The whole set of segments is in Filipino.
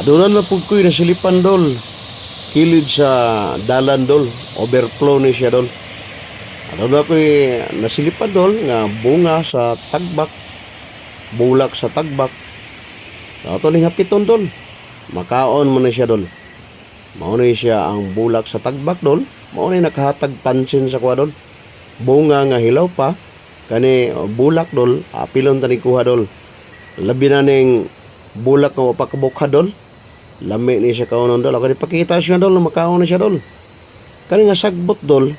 Adunan na pug ko'y nasilipan dol. Kilid sa dalan dol. Overflow ni siya dol. Adunan na ko'y nasilipan dol nga bunga sa tagbak. Bulak sa tagbak. Ato ni hapiton dol. Makaon mo na siya dol. Mao ni siya ang bulak sa tagbak dol. Mao ni nakahatag pansin sa kuha dol. Bunga nga hilaw pa. Kani bulak dol. Apilon tani kuha dol. Labi na ning bulak nga mapakabukha dol. Lami ni siya kaunon dol. Ako ipakita siya dol. Makaon na siya dol. Kani nga sagbot dol.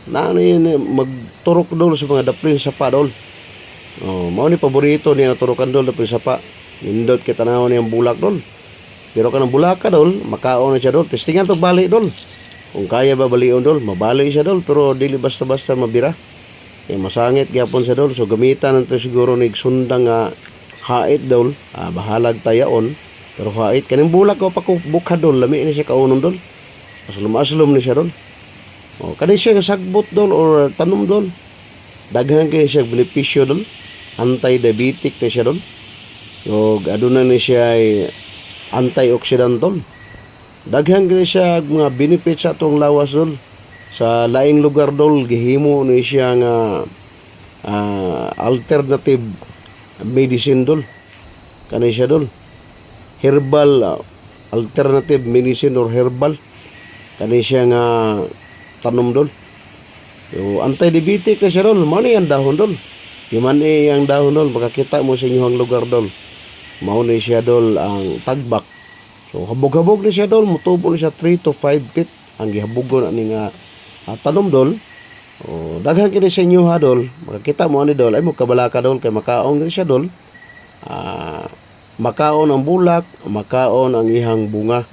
Na magturok dol sa mga daplin sa pa dol. Mao ni paborito niya turukan dol daplin sa pa. Nindot kita na niyang bulak dol. Pero kanang bulaka dol, makaon na siya dol. Testingan to bali dol. Kung kaya ba balion dol, mabali siya dol. Pero dili basta-basta mabira. Masangit gyapon siya dol. So gamitan nito siguro ni sundang hait dol. Bahalag tayaon. Pero hait kaning bulak ko pakubukha dol. Lami ni siya kaunon dol. Aslom-aslom ni siya dol. Kani siya sagbot dol or tanom dol. Daghan kay siya benepisyo dol. Anti-diabetic na siya dol. O aduna ni siya antioxidant. Daghan gani siya mga benefits sa atong lawas dol. Sa laing lugar dol gihimo ni siya nga alternative medicine dol. Kani siya dol. Herbal alternative medicine or herbal. Kani siya nga tanom dol. So, anti-diabetic na siya dol. Mao ni ang dahon dol. Timan ang dahon dol makakita mo sa inyong lugar dol. Mao ni siya dol ang tagbak. So habog-habog ni siya dol, mutubo ni siya 3 to 5 feet ang gihabugon ani nga tanom dol. Daghan kini sa inyo ha dol. Makakita mo ani dol ay mo kabalaka dol kay makaon ni siya dol. Makaon ang bulak, makaon ang ihang bunga.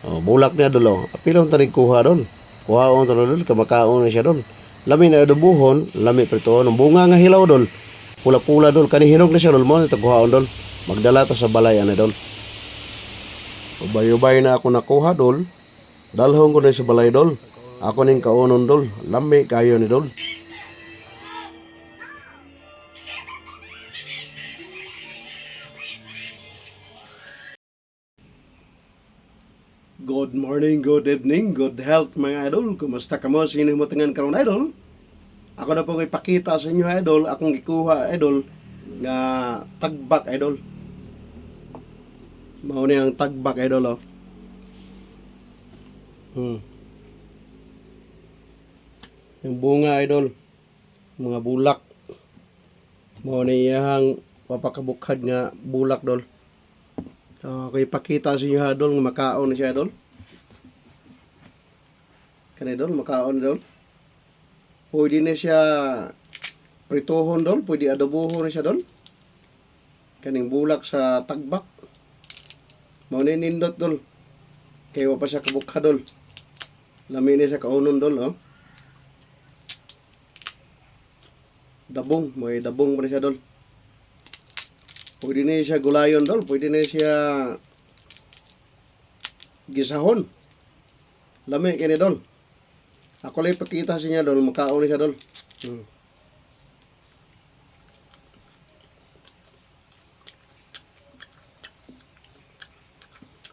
Bulak niya dol. Apilon tani kuha dol. Kuhaon tani dol kay makaon ni siya dol. Lami na adobuhon, lami pritoon ang bunga nga hilaw dol. Pula-pula dol kani hinog na siya dol mo ito kuhaon dol. Magdala ta sa balay ana dol. Ubay-ubay na ako nakuha dol. Dalhon ko na sa balay dol. Ako ning kaunon dol. Lami kayo ni dol. Good morning, good evening, good health mga idol. Kumusta ka mo? Sino mo tingan karon idol? Ako na pong ipakita sa inyo idol. Akong gikuha idol nga tagbak idol. Mao ni ang tagbak idol Yung bunga idol, mga bulak. Mao ni iyang papakabukhad nga bulak dol. So ako ipakita sa inyo idol nga makaon na siya idol. Kani idol makaon idol. Pwede na siya pritohon dol, pwede adobohon na siya dol. Kaning bulak sa tagbak. Mao ni nindot dol. Kay wa pa siya kabukha dol. Lami ni siya kaunon dol Dabong, may dabong pa siya dol. Pwede na siya gulayon dol, pwede na siya gisahon. Lami kini dol. Ako lang ipakita sa niya dol, makaon siya dol.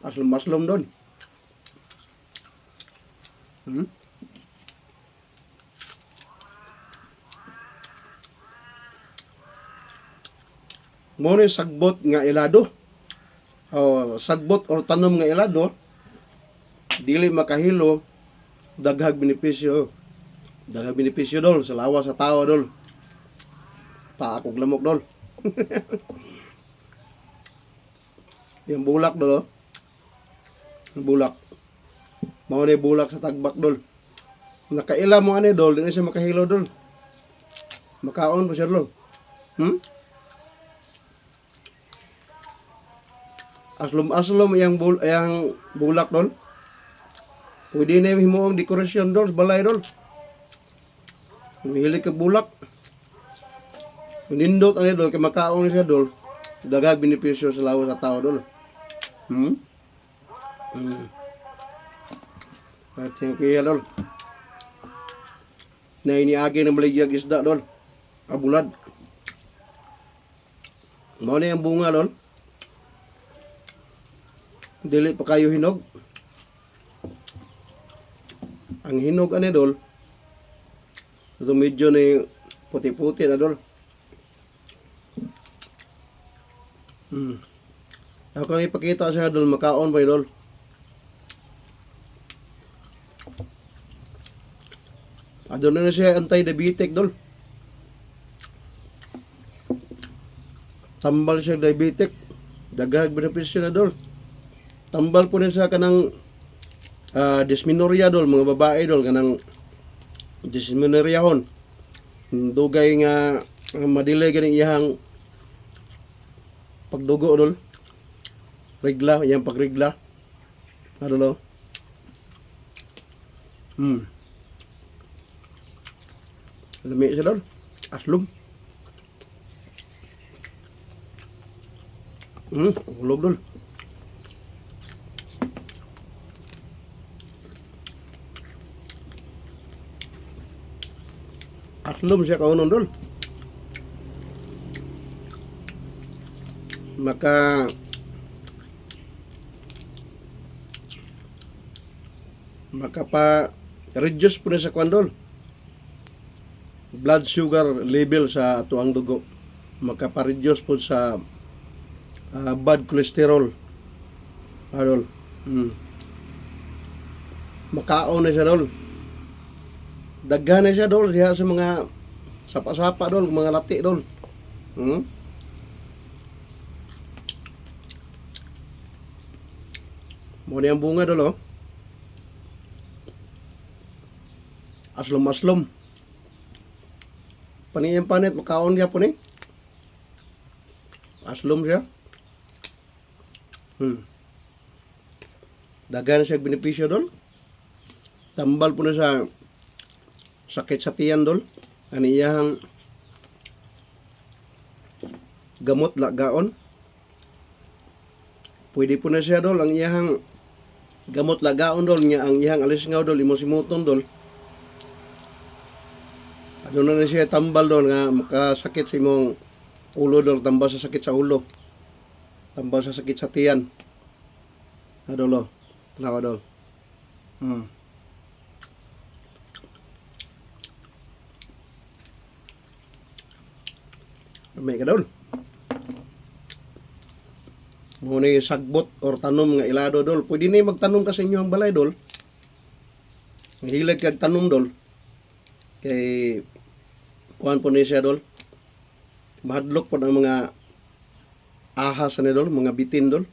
Aslom-aslom doon. Mo ni sagbot nga ilado. Sagbot or tanom nga ilado. Dili makahilo. Daghag benepisyo. Daghag benepisyo dol sa lawas sa tao dol. Paakog lamok dol. Yung bulak dol bulak. Mao ni bulak sa tagbak dol. Nakaila mo ani dol, dili siya makahilo dol. Makaon pa siya dol. Aslom-aslom yang bulak dol. Pwede na himuong dekorasyon dol sa balay dol. Mihilig ka bulak. Nindot ani dol kay makaon siya dol. Dagag benepisyo sa lawas sa tao dol. Thank you dol. Na iniagi ng maligyag isda dol. Abulad. Mao na yung bunga dol. dili pa kayo hinog. Ang hinog ani dol, ito medyo ni puti-puti na dol. Ako kang ipakita siya dol, makaon pa dol. Adon na siya anti-diabetic dol. Tambal siya diabetic. Daghang benepisyo na dol. Tambal po na siya kanang dysmenorrhea dol, mga babae dol, kanang dysmenorrheahon. Dugay nga madilay ganing iyang pagdugo dol. Regla, iyang pagregla. Dol. Lami siya dol. Aslom. Ulog dol. Aslom siya kaunon dol. Maka pa reduce po na sa kwan dol. Blood sugar level sa tuang dugo. Maka pa reduce po sa bad cholesterol. Dol. Makaon na siya dol. Daghan na siya dol diha sa mga sapa-sapa dol, mga lati dol. Mo ni ang bunga dol oh. Aslom-aslom. Paniyang panit makaon dia po ni. Aslom siya. Daghan siya benepisyo dol. Tambal po na sa sakit sa tiyan dol. Ani iyang gamot lagaon. Pwede po na siya dol ang iyang gamot lagaon dol nya ang iyang alisngaw dol imo simuton dol. Ano na siya tambal dol nga makasakit sa imong ulo dol, tambal sa sakit sa ulo. Tambal sa sakit sa tiyan. Dol. Tanawa dol. May ka dol. Muna sagbot or tanom nga ilado dol. Pwede na magtanom ka sa inyo ang balay dol. Hilag kag tanom dol. Kay kuhan po niya siya dol. Mahadlok po ang mga ahas na dol, mga bitin dol.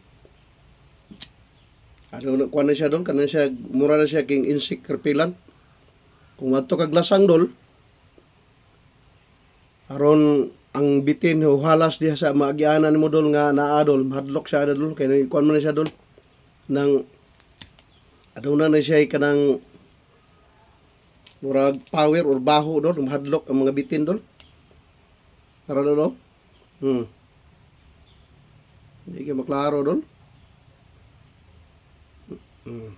Ano kuhan na siya dol, kanan siya mura na siya king insect repellent. Kung adto kag lasang dol, aron ang bitin halas diha sa maagianan mo dol nga naa dol, mahadlok siya dol kay kuan man siya dol nang aduna na siya kanang murag power or baho dol, mahadlok ang mga bitin dol. Tara dol. Hindi ka maklaro dol.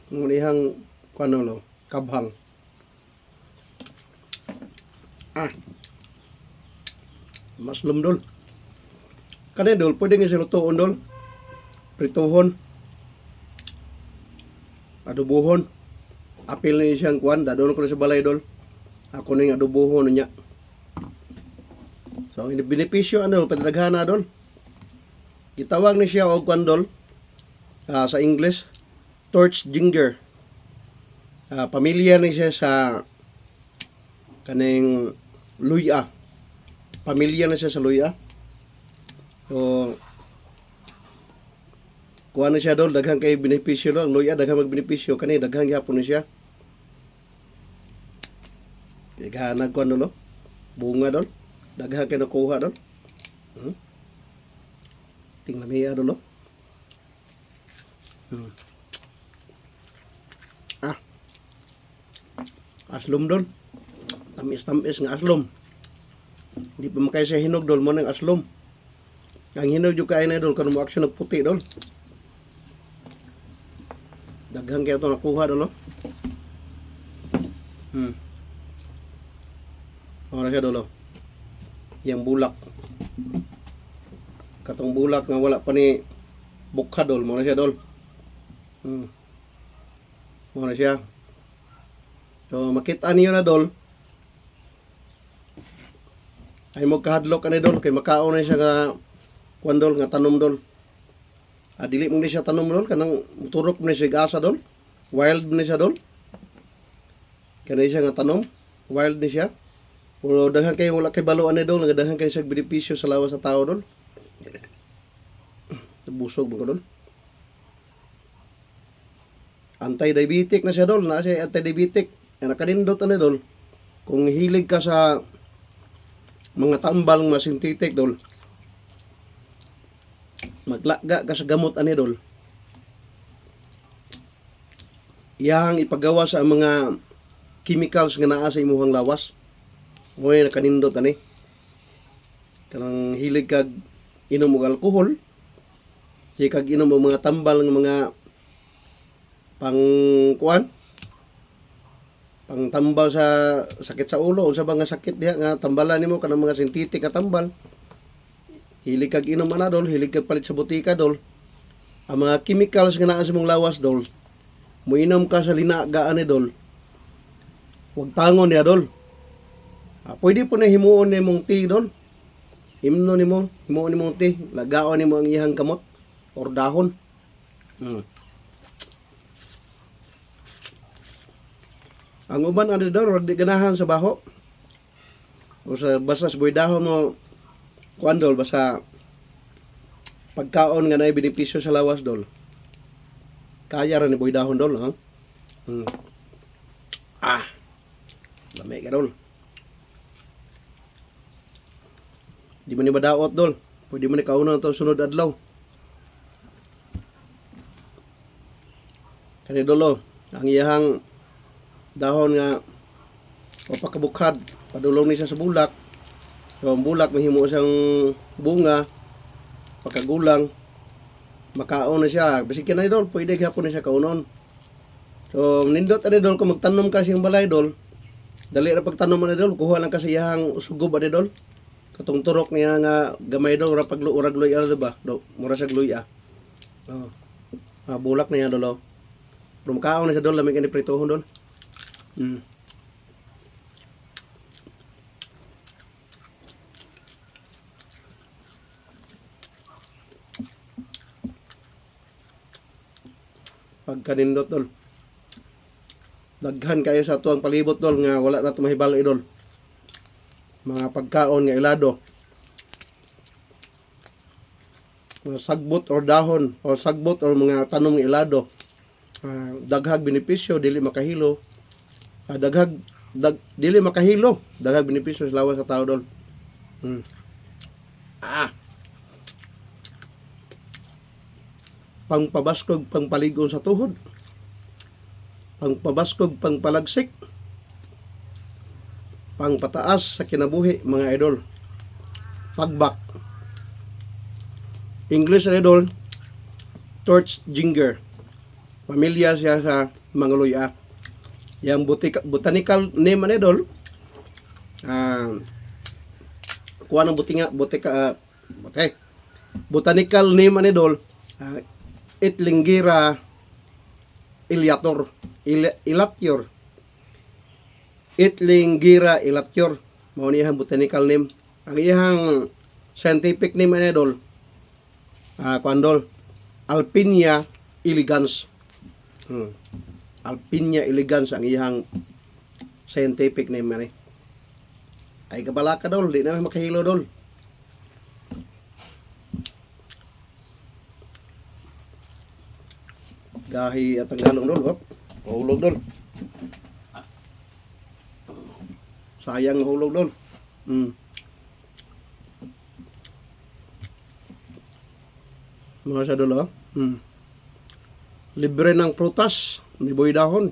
Ngunihang kuan dol, kabhang. Maslom dol. Kani dol, pwede nga silutuon dol. Prituhon. Adobohon. Apil ni siyang kuan, dadon ko na sa balay dol. Ako ning adobohon niya. So, ini benepisyo ano, padaghana dol. Gitawag ni siya og kuan dol. Sa English, torch ginger. Pamilya ni siya sa kaning luya. Pamilya na siya sa luya. So, kuha na siya doon, daghang kay benepisyo doon. Luya, daghang magbenepisyo. Kani, daghang yapon na siya. Daghang kuha doon, bunga doon. Daghang kay nakuha doon. Tingnan niya doon, aslom doon. Tamis-tamis nga aslom. Hindi pa makaya siya hinog dol mo ng aslom. Ang hinog yung kain na dol, kung mo aksyon nagputi dol. Daghang kaya ito nakuha dol, no? Wala siya dol, yang bulak. Katong bulak nga wala pa ni bukha dol, mo na siya dol. Hmm. Mo na siya. So makita niyo na dol. Ay mo kahadlok ani dol kay makaon na siya nga kuan dol nga tanom dol. Dili mo ni siya tanom dol kanang turok mo ni siya asa dol. Wild ni siya dol. Kanay siya nga tanom, wild ni siya. Pero daghan kay wala kay baluan ni dol, daghan kay siya benepisyo sa lawas sa tao dol. Busog mo ko dol. Anti-diabetic na siya dol, na siya anti-diabetic. Nakanindot ani dol. Kung hilig ka sa mga tambal nga synthetic dol, maglaga ka sa gamot ani dol. Iyang ipagawa sa mga chemicals nga naa sa imuhang lawas. Moy nakanindot ani. Kanang hilig kag inom og alcohol, hilig kag inom og mga tambal nga mga pang kuan, pang tambal sa sakit sa ulo, unsa ba nga sakit diha nga tambalan nimo kanang mga synthetic nga tambal. Hilig kag inom ana dol, hilig kag palit sa butika dol. Ang mga chemicals nga naa sa imong lawas dol, muinom ka sa linaga ani dol. Huwag tangon niya dol. Pwede po na himuon ni mong tea dol. Himuon ni mong tea, lagaon ni mo ang iyang kamot or dahon. Ang uban ano dol, di ganahan sa baho. O sa basta sa dahon mo kuan dol, basta pagkaon nga naay benepisyo sa lawas dol. Kaya ra ni boy dahon dol, ha? Lamay ka dol. Di man ni madaot dol. Pwede man ni kauna to sunod adlaw. Kani dolo, ang iyang dahon nga papakabukhad, padulong ni siya sa bulak. So ang bulak mahimo siyang bunga, pagkagulang, makaon na siya. Bisik na dol, pwede gyapon na siya kaunon. So nindot ani dol kung magtanom ka siyang balay dol. Dali ra pagtanom ani dol, kuha lang ka sa iyang sugob ani dol. Katong turok niya nga gamay dol ra pagluurag loy ala ba? Do, mura sa gluy bulak na yan dol. Pero makaon na siya dol, lamig ni pritohon dol. Pagkanindot dol. Daghan kayo sa tuang palibot dol nga wala na tumahibal idol. Mga pagkaon nga ilado. Mga sagbot or dahon o sagbot or mga tanom nga ilado. Daghag benepisyo dili makahilo. Dili makahilo. Daghag benepisyo sa lawas sa tao dol. Pangpabaskog, pangpaligon sa tuhod. Pangpabaskog, pangpalagsik. Pangpataas sa kinabuhi, mga idol. Pagbak. English na idol, torch ginger. Pamilya siya sa mga luya. Yang botanical name na idol, kuha ng botanical name na idol, Itlingira elatior. Itlingira elatior. Mao ni iyang botanical name. Ang iyang scientific name ani dol, kuandol, Alpinia elegans. Alpinia elegans ang iyang scientific name ani. Ay kabalaka dol, di na makahilo dol. Gahi at ang galong dol, hulog dol. Sayang hulog dol. Mga sa dol, libre ng prutas, ni boy dahon.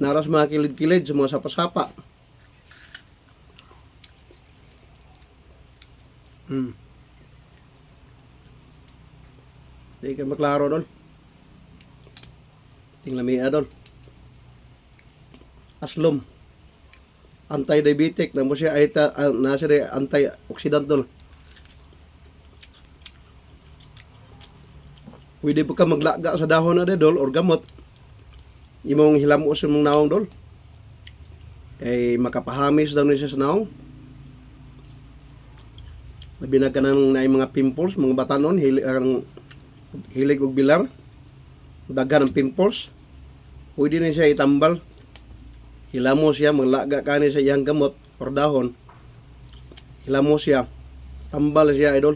Naras mga kilid-kilid sa mga sapa-sapa. Di ka maklaro dol. Tinglamia dol. Aslom. Anti-diabetic na mo siya ay nasa antioxidant dol. Pwede po ka maglaga sa dahon na dol or gamot. Imong hilamos yung mong naong dol. Kay makapahamis daw ni siya sa naong. Labi na ka nang na mga pimples, mga batanon, hilig og bilar. Daghan ng pimples. Pwede na siya itambal. Hilamos siya, maglaga ka ni sa iyang gamot or dahon. Hilamos siya. Tambal siya, idol.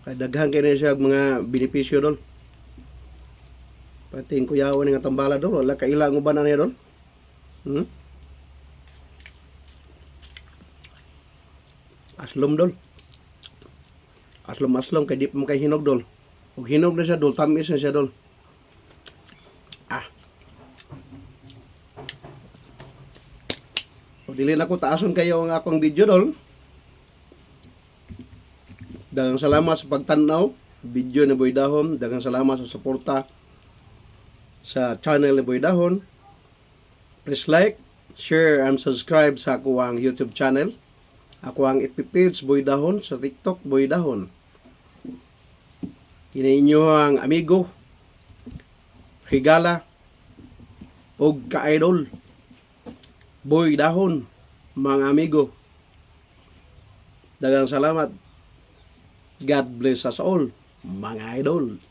Kaya daghan kayo na siya mga benepisyo, dol. Pati yung kuyawan nga tambala, dol. Wala kailangan ba na niya, dol? Aslom, dol. Aslom, kaya di pa mo kay hinog, dol. Kung hinog na siya, dol, tamis na siya, dol. O dili na ko taason kayo ang akong video, dol. Daghang salamat sa pagtanaw video ni Boy Dahon. Daghang salamat sa suporta sa channel ni Boy Dahon. Please like, share, and subscribe sa ako ang YouTube channel. Ako ang FB page Boy Dahon, sa TikTok Boy Dahon. Kini inyo ang amigo, higala, og ka-idol Boy Dahon, mga amigo. Daghang salamat. God bless us all, mga idol.